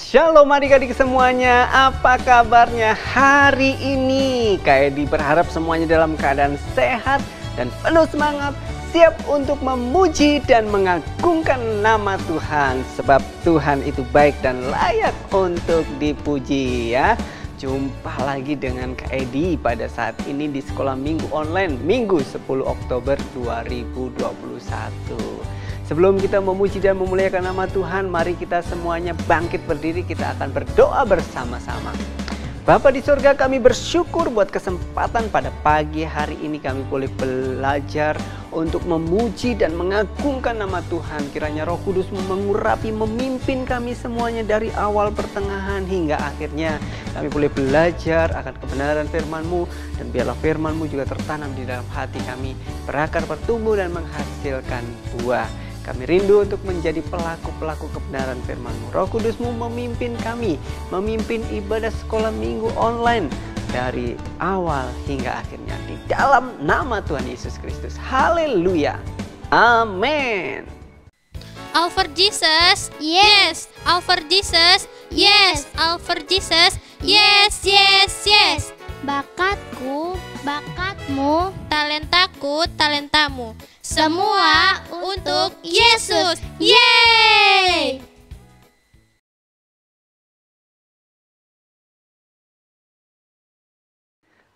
Shalom adik-adik semuanya, apa kabarnya hari ini? Kak Edi berharap semuanya dalam keadaan sehat dan penuh semangat, siap untuk memuji dan mengagungkan nama Tuhan. Sebab Tuhan itu baik dan layak untuk dipuji ya. Jumpa lagi dengan Kak Edi pada saat ini di Sekolah Minggu Online Minggu 10 Oktober 2021. Sebelum kita memuji dan memuliakan nama Tuhan, mari kita semuanya bangkit berdiri, kita akan berdoa bersama-sama. Bapa di surga, kami bersyukur buat kesempatan pada pagi hari ini kami boleh belajar untuk memuji dan mengagungkan nama Tuhan. Kiranya Roh Kudus mengurapi, memimpin kami semuanya dari awal, pertengahan hingga akhirnya. Kami boleh belajar akan kebenaran firman-Mu, dan biarlah firman-Mu juga tertanam di dalam hati kami, berakar, bertumbuh dan menghasilkan buah. Kami rindu untuk menjadi pelaku-pelaku kebenaran firman-Mu. Roh Kudus-Mu memimpin kami, memimpin ibadah sekolah minggu online dari awal hingga akhirnya. Di dalam nama Tuhan Yesus Kristus. Haleluya. Amin. All for Jesus, yes. All for Jesus, yes. All for Jesus, yes, yes, yes. Bakatku, bakatmu, Talentaku, talentamu. Semua untuk Yesus. Yeay!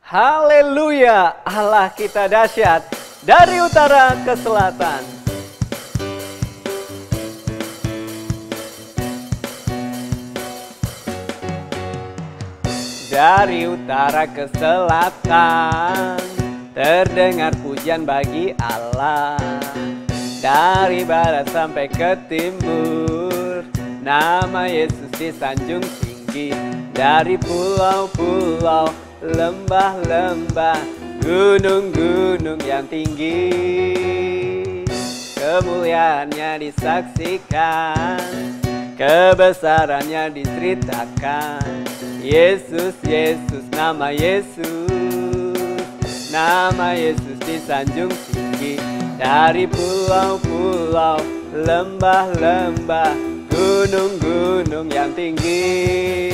Haleluya. Allah kita dahsyat dari utara ke selatan. Dari utara ke selatan terdengar pujian bagi Allah. Dari barat sampai ke timur, nama Yesus disanjung tinggi. Dari pulau-pulau, lembah-lembah, gunung-gunung yang tinggi, kemuliaannya disaksikan, kebesarannya diceritakan. Yesus, Yesus, nama Yesus disanjung tinggi. Dari pulau-pulau, lembah-lembah, gunung-gunung yang tinggi.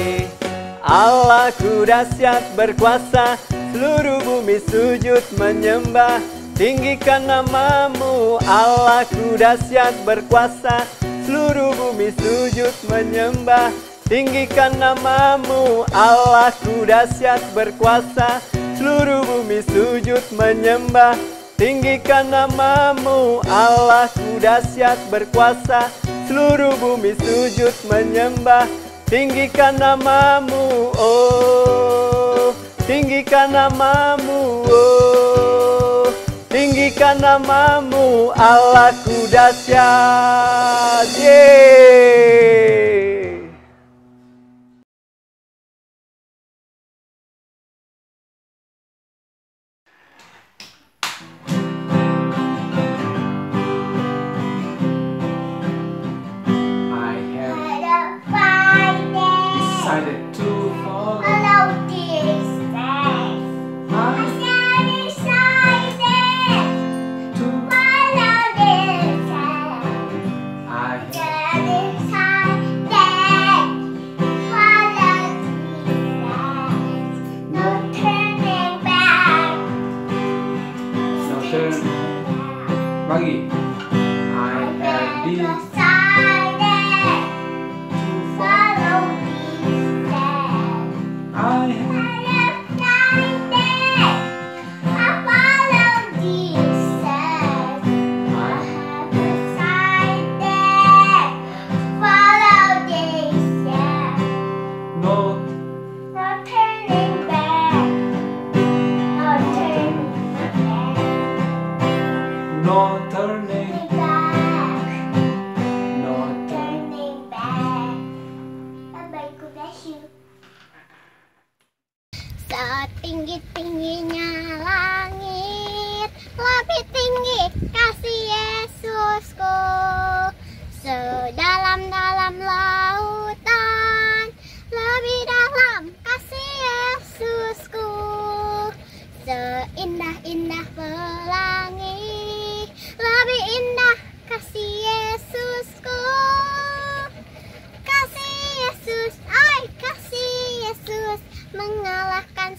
Allahku dahsyat berkuasa, seluruh bumi sujud menyembah. Tinggikan namamu, Allahku dahsyat berkuasa, seluruh bumi sujud menyembah. Tinggikan namamu, Allahku dahsyat berkuasa, seluruh bumi sujud menyembah. Tinggikan namamu, Allahku dahsyat berkuasa, seluruh bumi sujud menyembah. Tinggikan namamu, oh, tinggikan namamu, oh, tinggikan namamu, Allahku dahsyat. Yeay. Bagi I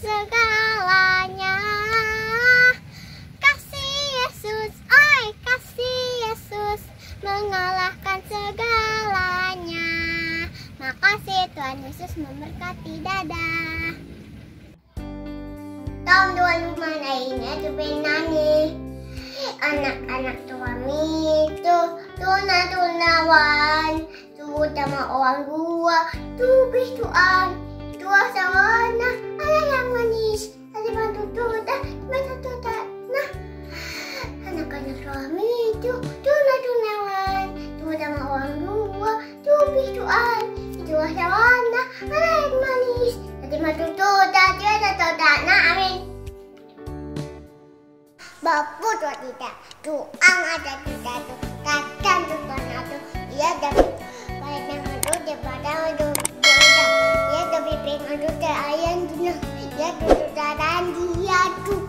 segalanya. Kasih Yesus, oi kasih Yesus, mengalahkan segalanya. Makasih Tuhan Yesus memberkati, dadah. Tahun 2005 ini tuh penani anak-anak suami tuh tuna-tunawan tuh sama orang tua tuh bisuan tua sawana ada yang manis ada bantu tuta mata tuta nah anak-anak suami tuh tuna-tunawan tuh sama orang tua tuh bisuan tua sawana ada yang manis ada bantu tuta tiada tuta nah amin. Bapu tuh tidak, tuang ada tidak tuh, kacang tuh tanah tuh, dia ada banyak tuh dia pada tuh, dia ada piping tuh dia ayam tuh, dia tuh taran dia tuh,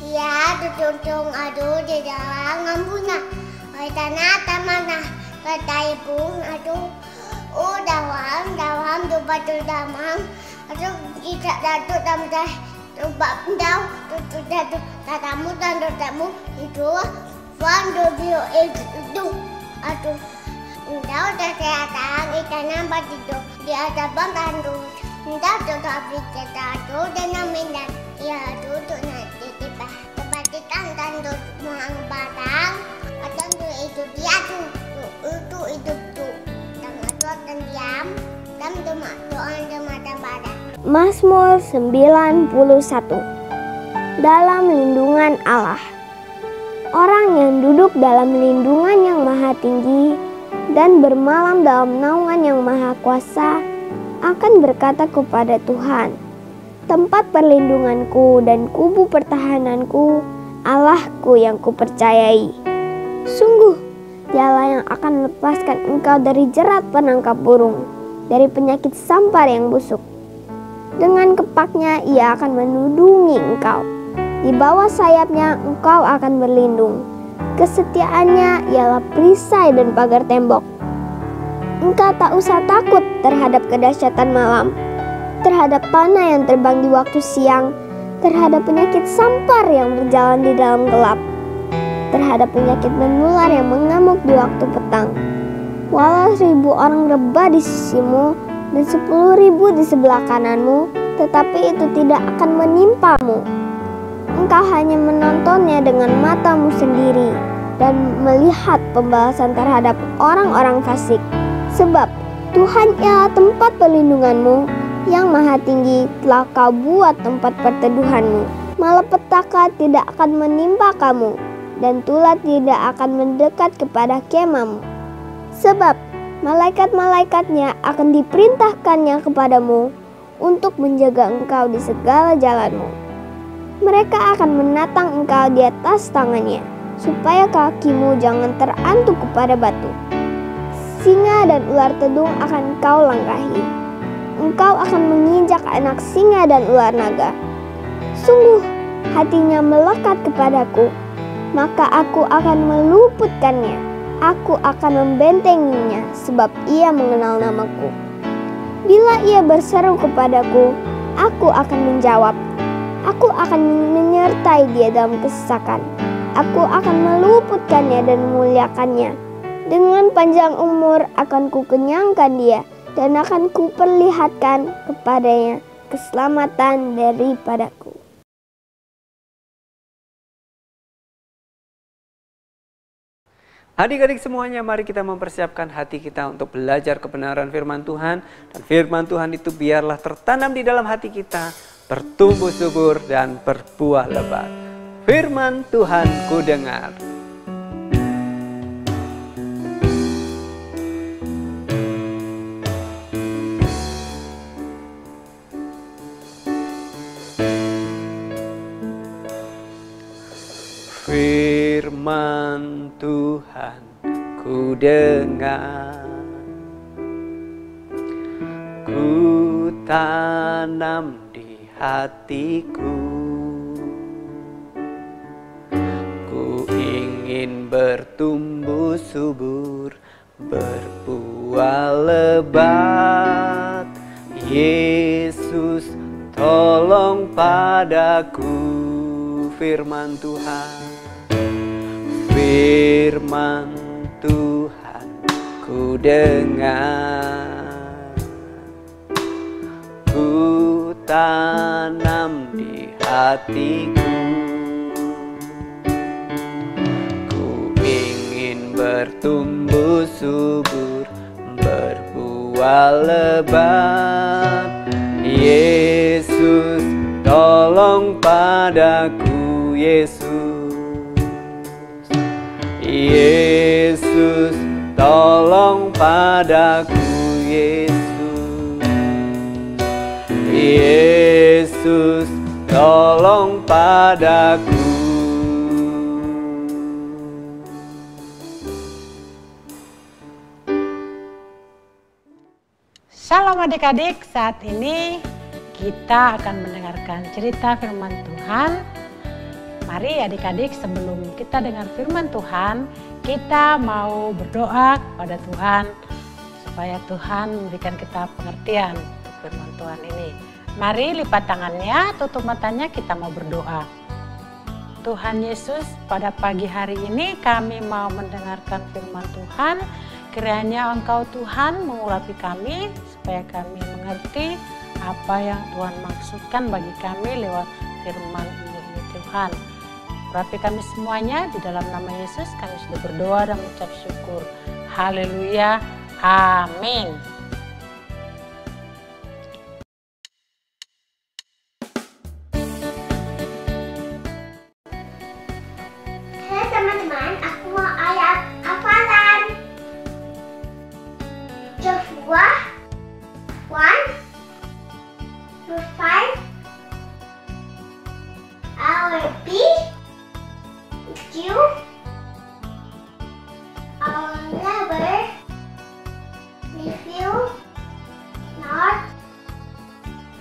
dia tuh tuntung aduh dia jangan punah, tanah tamana, kata ibu aduh, dawam tuh batu damang, aduh kita datuk tamdah. Ubah pendau, tuh tatamu itu, wando bio itu, aduh, pendau kesehatan ikan nampak itu, dia ada bangkan tuh, pendau tuh tapi kita tuh dan minat, ya tuh nanti tiba, tempat ditangkan tuh mengang batang, atau tuh itu dia tuh, itu tuh, tengah tuh dan diam, dan tuh mata badan. Mazmur 91. Dalam lindungan Allah. Orang yang duduk dalam lindungan yang maha tinggi dan bermalam dalam naungan yang maha kuasa akan berkata kepada Tuhan, tempat perlindunganku dan kubu pertahananku, Allahku yang kupercayai. Sungguh, Dialah yang akan melepaskan engkau dari jerat penangkap burung, dari penyakit sampar yang busuk. Dengan kepaknya ia akan menudungi engkau. Di bawah sayapnya engkau akan berlindung. Kesetiaannya ialah perisai dan pagar tembok. Engkau tak usah takut terhadap kedahsyatan malam, terhadap panah yang terbang di waktu siang, terhadap penyakit sampar yang berjalan di dalam gelap, terhadap penyakit menular yang mengamuk di waktu petang. Walau 1000 orang rebah di sisimu dan 10.000 di sebelah kananmu, tetapi itu tidak akan menimpamu. Engkau hanya menontonnya dengan matamu sendiri dan melihat pembalasan terhadap orang-orang fasik. Sebab Tuhan ialah tempat perlindunganmu, yang maha tinggi telah kau buat tempat perteduhanmu. Malapetaka tidak akan menimpa kamu, dan tulah tidak akan mendekat kepada kemahmu. Sebab malaikat-malaikatnya akan diperintahkannya kepadamu untuk menjaga engkau di segala jalanmu. Mereka akan menatang engkau di atas tangannya, supaya kakimu jangan terantuk kepada batu. Singa dan ular tedung akan engkau langkahi. Engkau akan menginjak anak singa dan ular naga. Sungguh, hatinya melekat kepadaku, maka aku akan meluputkannya. Aku akan membentenginya sebab ia mengenal namaku. Bila ia berseru kepadaku, aku akan menjawab. Aku akan menyertai dia dalam kesesakan. Aku akan meluputkannya dan memuliakannya. Dengan panjang umur akan kukenyangkan dia dan akan kuperlihatkan kepadanya keselamatan daripadaku. Adik-adik semuanya, mari kita mempersiapkan hati kita untuk belajar kebenaran firman Tuhan. Dan firman Tuhan itu biarlah tertanam di dalam hati kita, bertumbuh subur dan berbuah lebat. Firman Tuhan ku dengar. Firman Tuhan ku dengar, ku tanam di hatiku. Ku ingin bertumbuh subur, berbuah lebat. Yesus tolong tolong padaku. Firman Tuhan, firman Tuhan ku dengar, ku tanam di hatiku. Ku ingin bertumbuh subur, berbuah lebat. Yesus, tolong padaku. Yesus, Yesus, tolong padaku. Yesus, Yesus, tolong padaku. Shalom adik-adik, saat ini kita akan mendengarkan cerita firman Tuhan. Mari adik-adik, sebelum kita dengar firman Tuhan, kita mau berdoa kepada Tuhan supaya Tuhan memberikan kita pengertian untuk firman Tuhan ini. Mari lipat tangannya, tutup matanya, kita mau berdoa. Tuhan Yesus, pada pagi hari ini kami mau mendengarkan firman Tuhan. Kiranya Engkau Tuhan mengurapi kami supaya kami mengerti apa yang Tuhan maksudkan bagi kami lewat firman ini Tuhan. Urapi kami semuanya, di dalam nama Yesus kami sudah berdoa dan mengucap syukur. Haleluya, amin. Halo teman-teman, aku mau ayat hafalan. Joshua 1:5. I will be with you. I will never leave you, nor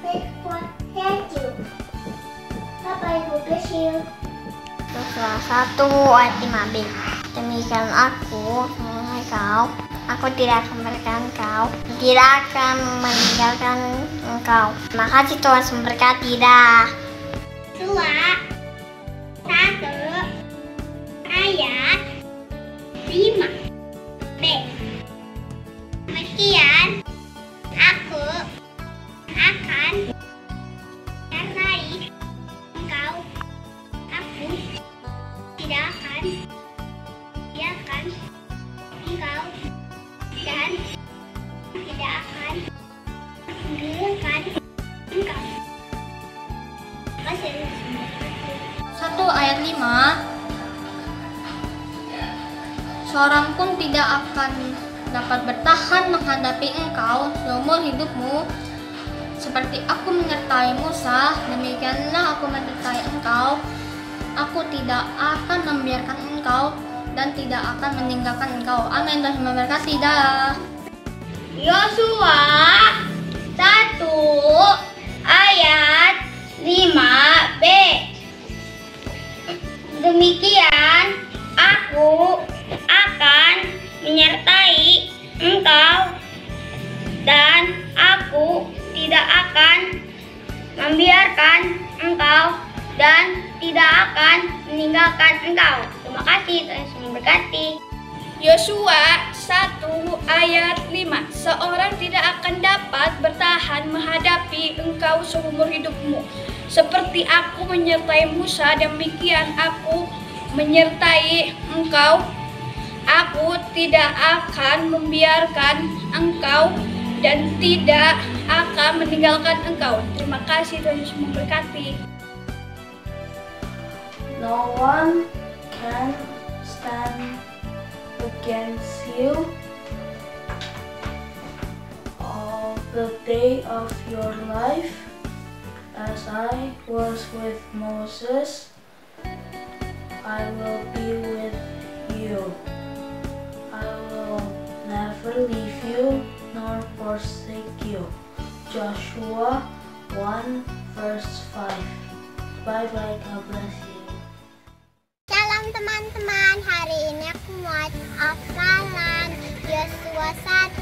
forsake you. Bye-bye, God bless you. Joshua 1:5b. Demikian aku mengenai kau. Aku tidak akan memberikan engkau, tidak akan meninggalkan engkau. Terima kasih Tuhan, memberkati dah. Joshua 1 ayat 5b. Demikian aku akan menyertai engkau. Aku tidak akan biarkan engkau dan tidak akan meninggalkan engkau. 1 ayat 5. Seorang pun tidak akan dapat bertahan menghadapi engkau seumur hidupmu. Seperti aku menyertai Musa, demikianlah aku menyertai engkau. Aku tidak akan membiarkan engkau dan tidak akan meninggalkan engkau. Amin. Tuhan memberkati dah. Yosua 1 ayat 5b. Demikian aku akan menyertai engkau dan aku tidak akan membiarkan engkau dan tidak akan meninggalkan engkau. Terima kasih, Tuhan Yesus memberkati. Yosua 1 ayat 5. Seorang tidak akan dapat bertahan menghadapi engkau seumur hidupmu. Seperti aku menyertai Musa, demikian aku menyertai engkau. Aku tidak akan membiarkan engkau dan tidak akan meninggalkan engkau. Terima kasih, Tuhan Yesus memberkati. No one can stand against you all the day of your life. As I was with Moses, I will be with you. I will never leave you nor forsake you. Joshua 1:5. Bye-bye, God bless you. Salam teman-teman, hari ini aku mau hafalan Yosua 1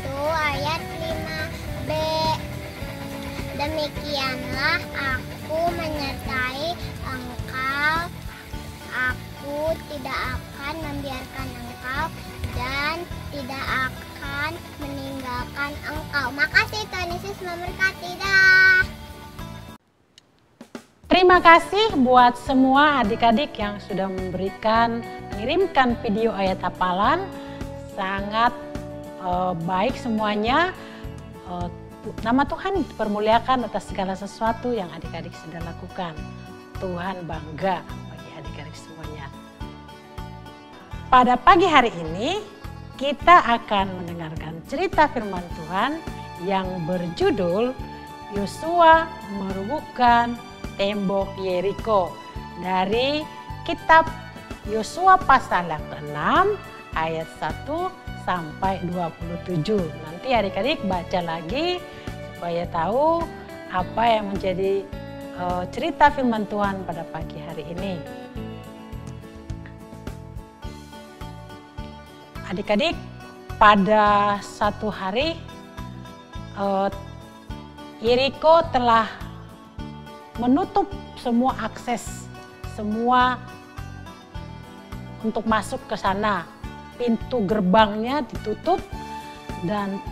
ayat 5b. Demikianlah aku tidak akan membiarkan engkau dan tidak akan meninggalkan engkau. Makasih, Tuhan Yesus memberkati. Dah. Terima kasih buat semua adik-adik yang sudah mengirimkan video ayat hafalan. Sangat baik semuanya. Nama Tuhan dipermuliakan atas segala sesuatu yang adik-adik sudah lakukan. Tuhan bangga bagi adik-adik semuanya. Pada pagi hari ini kita akan mendengarkan cerita firman Tuhan yang berjudul Yosua merobohkan tembok Yeriko dari kitab Yosua pasal ke-6 ayat 1 sampai 27. Nanti adik-adik baca lagi supaya tahu apa yang menjadi cerita firman Tuhan pada pagi hari ini. Adik-adik, pada satu hari Yeriko telah menutup semua akses, semua untuk masuk ke sana. Pintu gerbangnya ditutup dan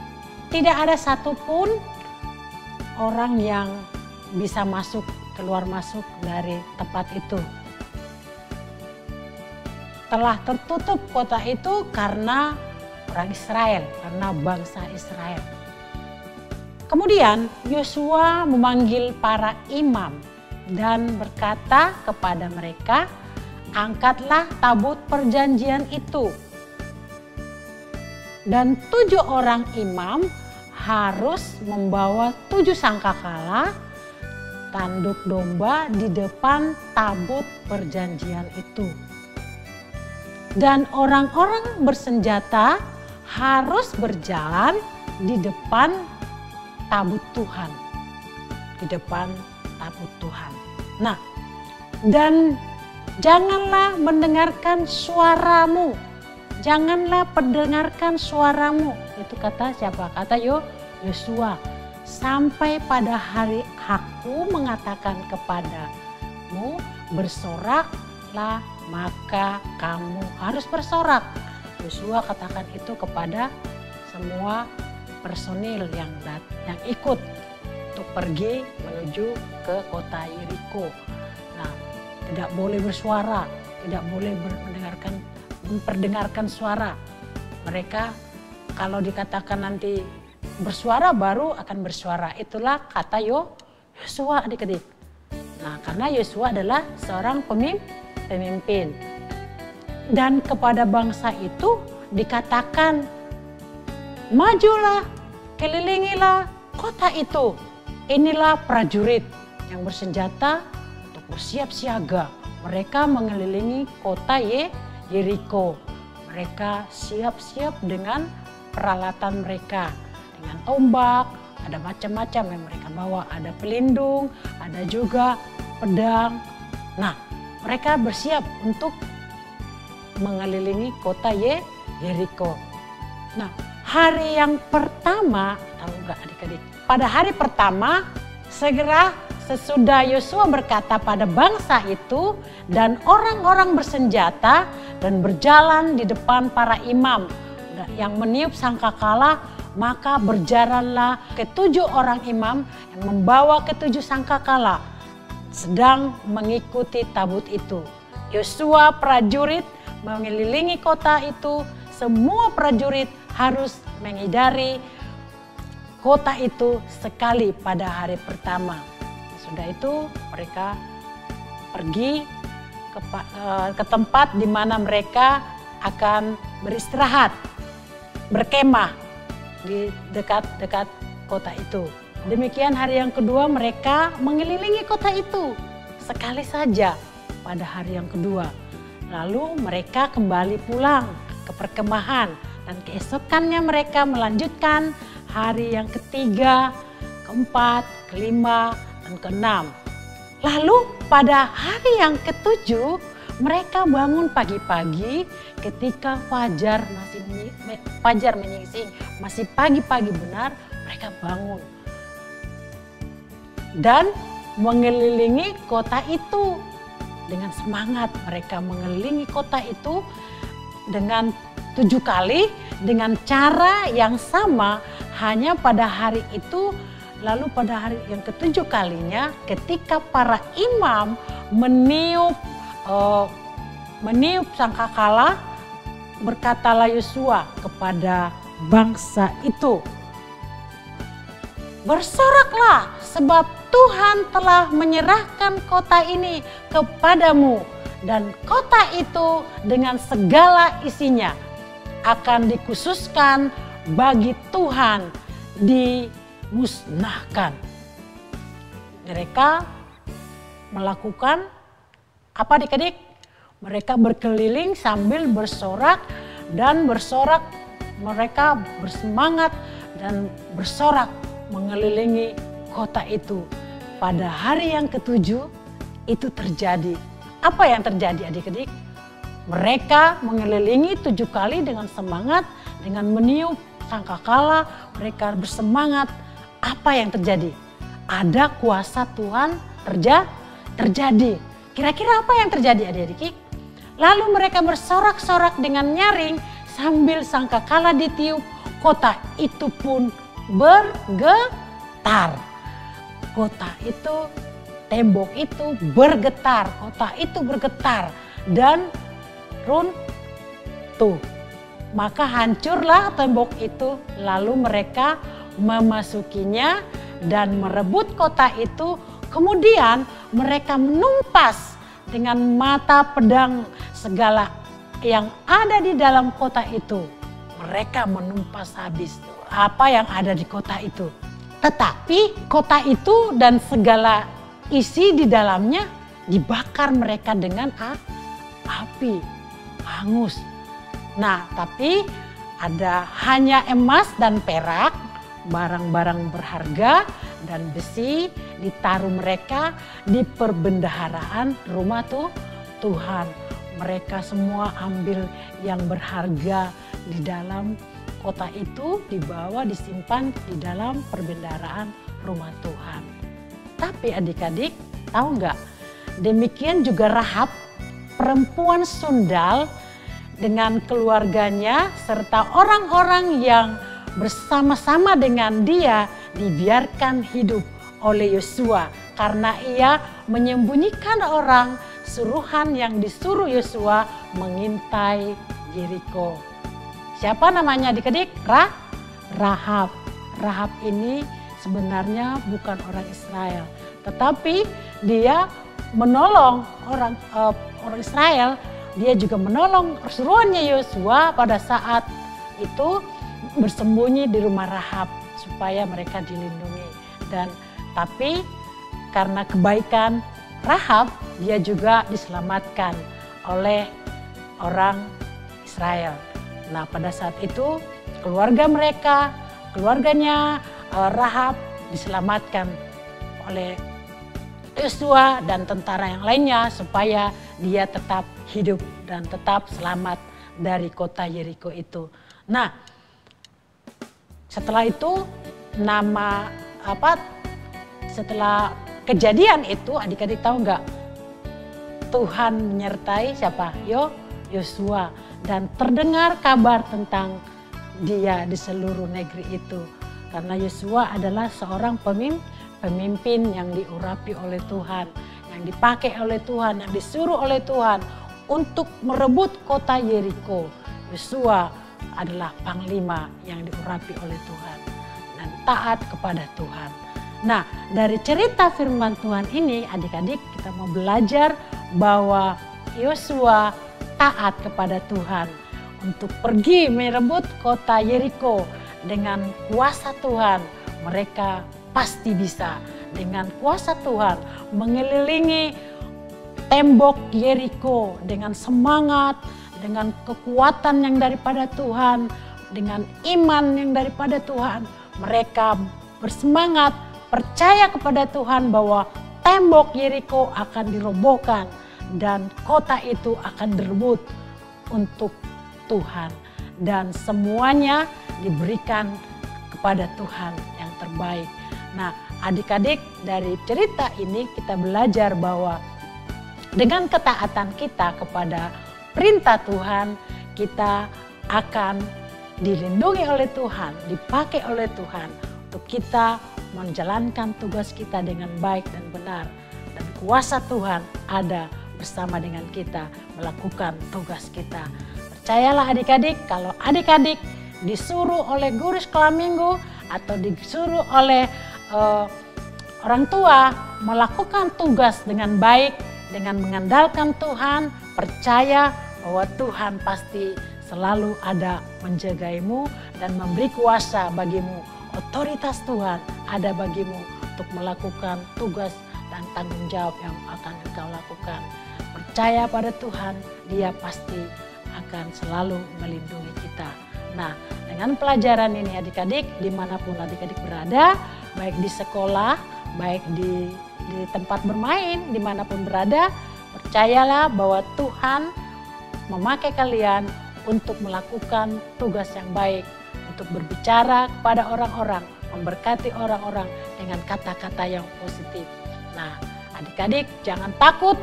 tidak ada satupun orang yang bisa masuk, keluar masuk dari tempat itu. Telah tertutup kota itu karena orang Israel, karena bangsa Israel. Kemudian Yosua memanggil para imam dan berkata kepada mereka, "Angkatlah tabut perjanjian itu." Dan 7 orang imam harus membawa 7 sangkakala tanduk domba di depan tabut perjanjian itu. Dan orang-orang bersenjata harus berjalan di depan tabut Tuhan. Di depan tabut Tuhan. Nah, dan janganlah mendengarkan suaramu. Janganlah mendengarkan suaramu. Itu kata siapa? Kata Yosua. Sampai pada hari aku mengatakan kepadamu, bersoraklah, maka kamu harus bersorak. Yosua katakan itu kepada semua personil yang ikut untuk pergi menuju ke kota Yeriko. Nah, tidak boleh bersuara, tidak boleh memperdengarkan suara. Mereka kalau dikatakan nanti bersuara baru akan bersuara. Itulah kata Yosua adik-adik. Nah, karena Yosua adalah seorang pemimpin. Dan kepada bangsa itu dikatakan, majulah, kelilingilah kota itu. Inilah prajurit yang bersenjata untuk bersiap siaga. Mereka mengelilingi kota Yeriko. Mereka siap-siap dengan peralatan mereka. Dengan tombak, ada macam-macam yang mereka bawa. Ada pelindung, ada juga pedang. Nah, mereka bersiap untuk mengelilingi kota Yeriko. Nah, hari yang pertama, tahu nggak adik-adik? Pada hari pertama, segera sesudah Yosua berkata pada bangsa itu dan orang-orang bersenjata dan berjalan di depan para imam yang meniup sangkakala, maka berjalanlah ke-7 orang imam yang membawa ke-7 sangkakala sedang mengikuti tabut itu. Yosua prajurit mengelilingi kota itu, semua prajurit harus mengedari kota itu sekali pada hari pertama. Sudah itu mereka pergi ke tempat di mana mereka akan beristirahat, berkemah di dekat kota itu. Demikian hari yang kedua mereka mengelilingi kota itu sekali saja pada hari yang kedua. Lalu mereka kembali pulang ke perkemahan dan keesokannya mereka melanjutkan hari yang ketiga, keempat, kelima, dan keenam. Lalu pada hari yang ketujuh mereka bangun pagi-pagi ketika fajar menyingsing, masih pagi-pagi benar mereka bangun dan mengelilingi kota itu. dengan semangat mereka mengelilingi kota itu dengan 7 kali dengan cara yang sama. Hanya pada hari itu, lalu pada hari yang ke-7 kalinya ketika para imam meniup sangkakala, berkatalah Yosua kepada bangsa itu, "Bersoraklah sebab Tuhan telah menyerahkan kota ini kepadamu, dan kota itu dengan segala isinya akan dikhususkan bagi Tuhan dimusnahkan." Mereka melakukan apa adik-adik? Mereka berkeliling sambil bersorak dan bersorak. Mereka bersemangat dan bersorak mengelilingi kota itu. Pada hari yang ke-7 itu terjadi. Apa yang terjadi adik-adik? Mereka mengelilingi 7 kali dengan semangat, dengan meniup sangkakala. Mereka bersemangat. Apa yang terjadi? Ada kuasa Tuhan terjadi. Kira-kira apa yang terjadi adik-adik? Lalu mereka bersorak-sorak dengan nyaring sambil sangkakala ditiup. Kota itu pun bergetar. Kota itu, tembok itu bergetar. Kota itu bergetar dan runtuh. Maka hancurlah tembok itu. Lalu mereka memasukinya dan merebut kota itu. Kemudian mereka menumpas dengan mata pedang segala yang ada di dalam kota itu. Mereka menumpas habis apa yang ada di kota itu. Tetapi kota itu dan segala isi di dalamnya dibakar mereka dengan api, hangus. Nah, tapi ada hanya emas dan perak, barang-barang berharga dan besi ditaruh mereka di perbendaharaan rumah Tuhan. Mereka semua ambil yang berharga di dalam kota itu, dibawa disimpan di dalam perbendaharaan rumah Tuhan. Tapi adik-adik tahu nggak? Demikian juga Rahab, perempuan sundal dengan keluarganya serta orang-orang yang bersama-sama dengan dia dibiarkan hidup oleh Yosua karena ia menyembunyikan orang suruhan yang disuruh Yosua mengintai Yeriko. Siapa namanya adik-adik? Rahab. Rahab ini sebenarnya bukan orang Israel, tetapi dia menolong orang Israel. Dia juga menolong suruhannya Yosua pada saat itu bersembunyi di rumah Rahab supaya mereka dilindungi. Dan tapi karena kebaikan Rahab, dia juga diselamatkan oleh orang Israel. Nah, pada saat itu keluarganya Rahab diselamatkan oleh Yosua dan tentara yang lainnya supaya dia tetap hidup dan tetap selamat dari kota Yeriko itu. Nah, setelah itu setelah kejadian itu adik-adik tahu nggak? Tuhan menyertai siapa? Yosua, dan terdengar kabar tentang dia di seluruh negeri itu. Karena Yosua adalah seorang pemimpin yang diurapi oleh Tuhan, yang dipakai oleh Tuhan, yang disuruh oleh Tuhan untuk merebut kota Yeriko. Yosua adalah panglima yang diurapi oleh Tuhan dan taat kepada Tuhan. Nah, dari cerita firman Tuhan ini adik-adik kita mau belajar bahwa Yosua taat kepada Tuhan untuk pergi merebut kota Yeriko. Dengan kuasa Tuhan mereka pasti bisa. Dengan kuasa Tuhan mengelilingi tembok Yeriko dengan semangat, dengan kekuatan yang daripada Tuhan, dengan iman yang daripada Tuhan. Mereka bersemangat, percaya kepada Tuhan bahwa tembok Yeriko akan dirobohkan dan kota itu akan direbut untuk Tuhan. Dan semuanya diberikan kepada Tuhan yang terbaik. Nah, adik-adik dari cerita ini kita belajar bahwa dengan ketaatan kita kepada perintah Tuhan, kita akan dilindungi oleh Tuhan, dipakai oleh Tuhan untuk kita menjalankan tugas kita dengan baik dan benar. Dan kuasa Tuhan ada bersama dengan kita melakukan tugas kita. Percayalah adik-adik, kalau adik-adik disuruh oleh guru sekolah minggu atau disuruh oleh orang tua melakukan tugas dengan baik, dengan mengandalkan Tuhan, percaya bahwa Tuhan pasti selalu ada menjagaimu dan memberi kuasa bagimu. Otoritas Tuhan ada bagimu untuk melakukan tugas dan tanggung jawab yang akan engkau lakukan. Percaya pada Tuhan, Dia pasti akan selalu melindungi kita. Nah, dengan pelajaran ini adik-adik, dimanapun adik-adik berada, baik di sekolah, baik di tempat bermain, dimanapun berada, percayalah bahwa Tuhan memakai kalian untuk melakukan tugas yang baik, untuk berbicara kepada orang-orang, memberkati orang-orang dengan kata-kata yang positif. Nah, adik-adik jangan takut,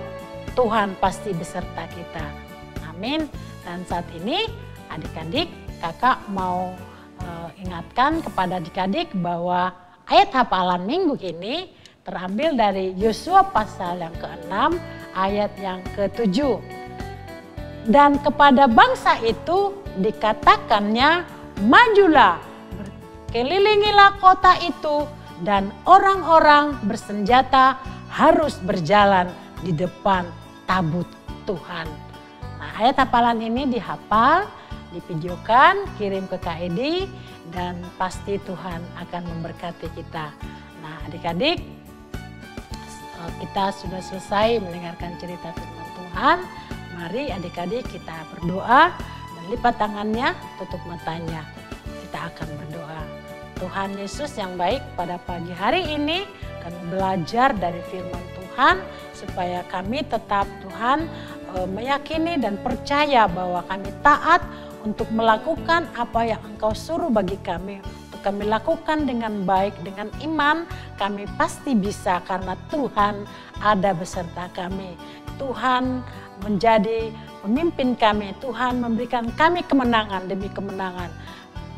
Tuhan pasti beserta kita. Amin. Dan saat ini adik-adik, kakak mau ingatkan kepada adik-adik bahwa ayat hafalan minggu ini terambil dari Yosua pasal yang ke-6 ayat yang ke-7. Dan kepada bangsa itu dikatakannya, majulah, kelilingilah kota itu, dan orang-orang bersenjata harus berjalan di depan tabut Tuhan. Nah, ayat hafalan ini dihafal, divideokan, kirim ke KED, dan pasti Tuhan akan memberkati kita. Nah, adik-adik, kita sudah selesai mendengarkan cerita firman Tuhan. Mari adik-adik kita berdoa dan lipat tangannya, tutup matanya. Kita akan berdoa. Tuhan Yesus yang baik, pada pagi hari ini kami belajar dari firman Tuhan supaya kami tetap Tuhan meyakini dan percaya bahwa kami taat untuk melakukan apa yang Engkau suruh bagi kami. Untuk kami lakukan dengan baik, dengan iman, kami pasti bisa karena Tuhan ada beserta kami. Tuhan menjadi pemimpin kami, Tuhan memberikan kami kemenangan demi kemenangan.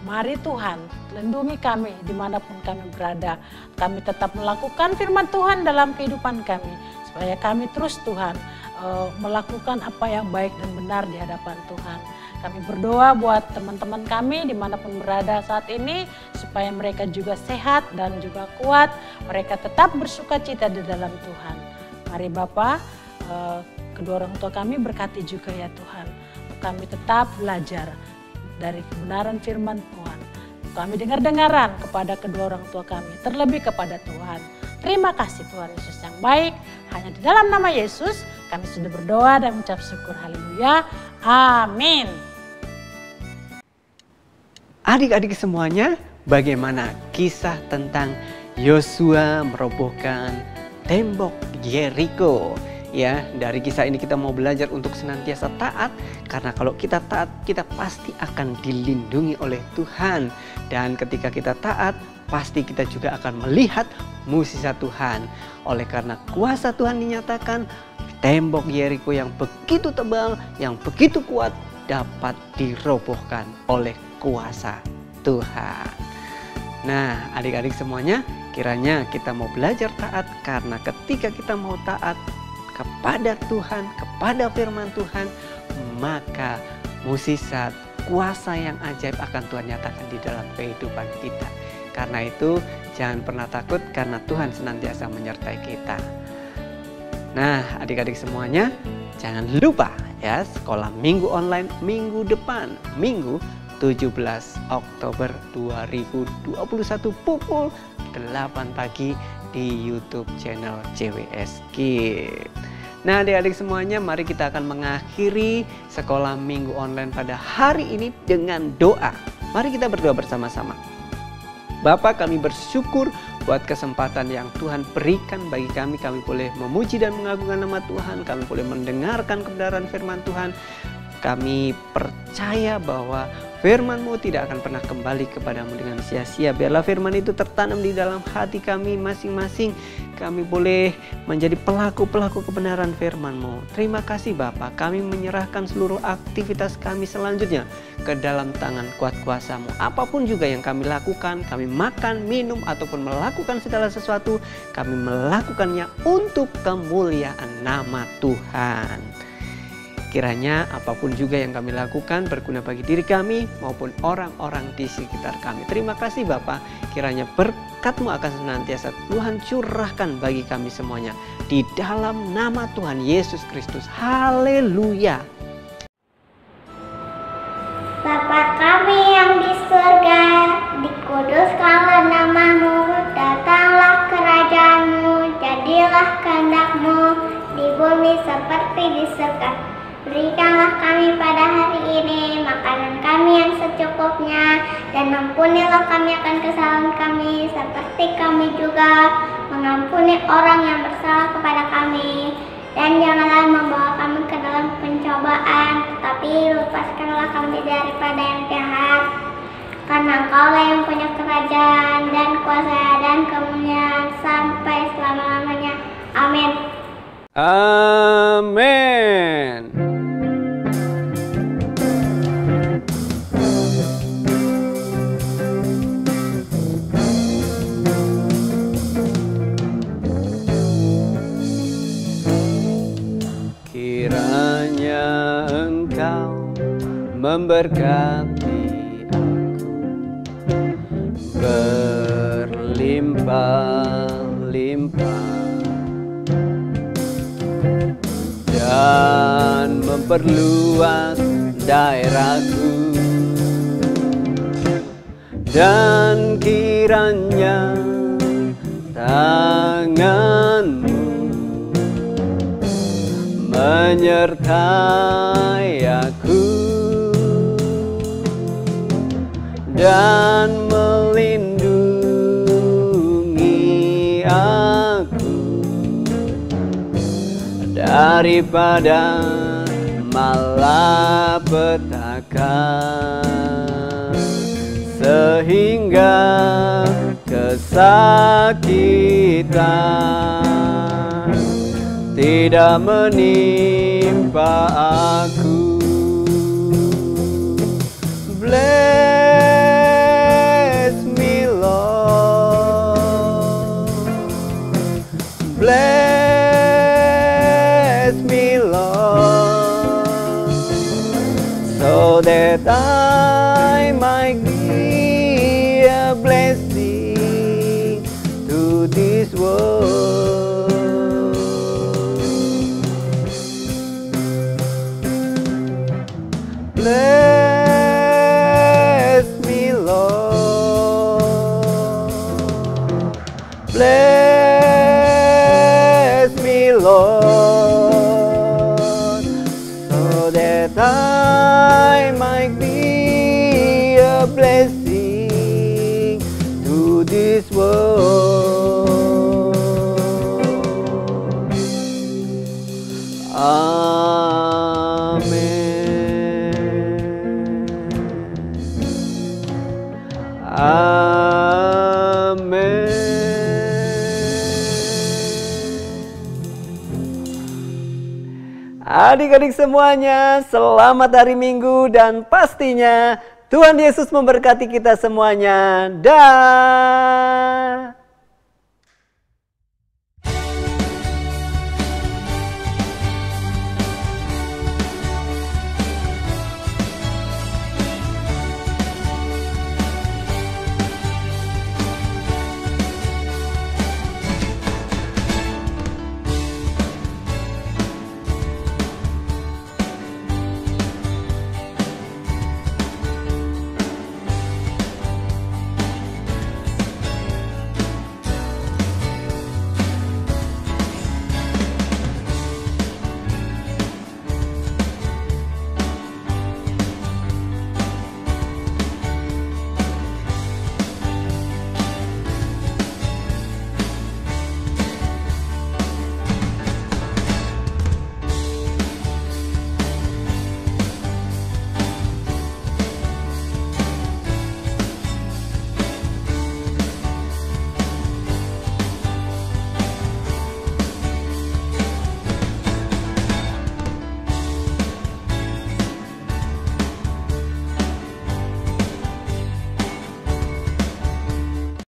Mari Tuhan, lindungi kami dimanapun kami berada. Kami tetap melakukan firman Tuhan dalam kehidupan kami. Supaya kami terus Tuhan melakukan apa yang baik dan benar di hadapan Tuhan. Kami berdoa buat teman-teman kami dimanapun berada saat ini. Supaya mereka juga sehat dan juga kuat. Mereka tetap bersuka cita di dalam Tuhan. Mari Bapa, kedua orang tua kami berkati juga ya Tuhan. Kami tetap belajar dari kebenaran firman Tuhan. Kami dengar-dengaran kepada kedua orang tua kami, terlebih kepada Tuhan. Terima kasih Tuhan Yesus yang baik. Hanya di dalam nama Yesus kami sudah berdoa dan mengucap syukur. Haleluya. Amin. Adik-adik semuanya, bagaimana kisah tentang Yosua merobohkan tembok Yeriko? Ya, dari kisah ini kita mau belajar untuk senantiasa taat, karena kalau kita taat, kita pasti akan dilindungi oleh Tuhan. Dan ketika kita taat, pasti kita juga akan melihat mukjizat Tuhan. Oleh karena kuasa Tuhan dinyatakan, tembok Yeriko yang begitu tebal, yang begitu kuat dapat dirobohkan oleh kuasa Tuhan. Nah, adik-adik semuanya, kiranya kita mau belajar taat, karena ketika kita mau taat kepada Tuhan, kepada firman Tuhan, maka mukjizat, kuasa yang ajaib akan Tuhan nyatakan di dalam kehidupan kita. Karena itu jangan pernah takut, karena Tuhan senantiasa menyertai kita. Nah, adik-adik semuanya, jangan lupa ya, sekolah minggu online minggu depan, Minggu 17 Oktober 2021 pukul 8 pagi di YouTube channel CWS Kids. Nah, adik-adik semuanya, mari kita akan mengakhiri sekolah minggu online pada hari ini dengan doa. Mari kita berdoa bersama-sama. Bapa, kami bersyukur buat kesempatan yang Tuhan berikan bagi kami. Kami boleh memuji dan mengagungkan nama Tuhan. Kami boleh mendengarkan kebenaran firman Tuhan. Kami percaya bahwa firman-Mu tidak akan pernah kembali kepadamu dengan sia-sia. Biarlah firman itu tertanam di dalam hati kami masing-masing. kami boleh menjadi pelaku-pelaku kebenaran firman-Mu. Terima kasih Bapa, kami menyerahkan seluruh aktivitas kami selanjutnya ke dalam tangan kuat kuasa-Mu. Apapun juga yang kami lakukan, kami makan, minum, ataupun melakukan segala sesuatu, kami melakukannya untuk kemuliaan nama Tuhan. Kiranya apapun juga yang kami lakukan berguna bagi diri kami maupun orang-orang di sekitar kami. Terima kasih Bapa, kiranya berkat-Mu akan senantiasa Tuhan curahkan bagi kami semuanya. Di dalam nama Tuhan Yesus Kristus. Haleluya. Bapa kami yang di surga, dikuduskanlah nama-Mu, datanglah kerajaan-Mu, jadilah kehendak-Mu di bumi seperti di surga. Berikanlah kami pada hari ini makanan kami yang secukupnya, dan ampunilah kami akan kesalahan kami seperti kami juga mengampuni orang yang bersalah kepada kami. Dan janganlah membawa kami ke dalam pencobaan, tetapi lepaskanlah kami daripada yang jahat. Karena Engkaulah yang punya kerajaan dan kuasa dan kemuliaan sampai selama-lamanya. Amin. Amin. Kiranya Engkau memberkati aku berlimpah-limpah dan memperluas daerahku, dan kiranya tangan-Mu menyertai aku dan melindungi aku daripada malapetaka, sehingga kesakitan tidak menimpa aku. Bless me Lord, bless me Lord, so that I might be a blessing to this world. Bless me Lord, bless me Lord, so that I might be a blessing to this world. Amin. Adik-adik semuanya, selamat hari Minggu dan pastinya Tuhan Yesus memberkati kita semuanya. Dah.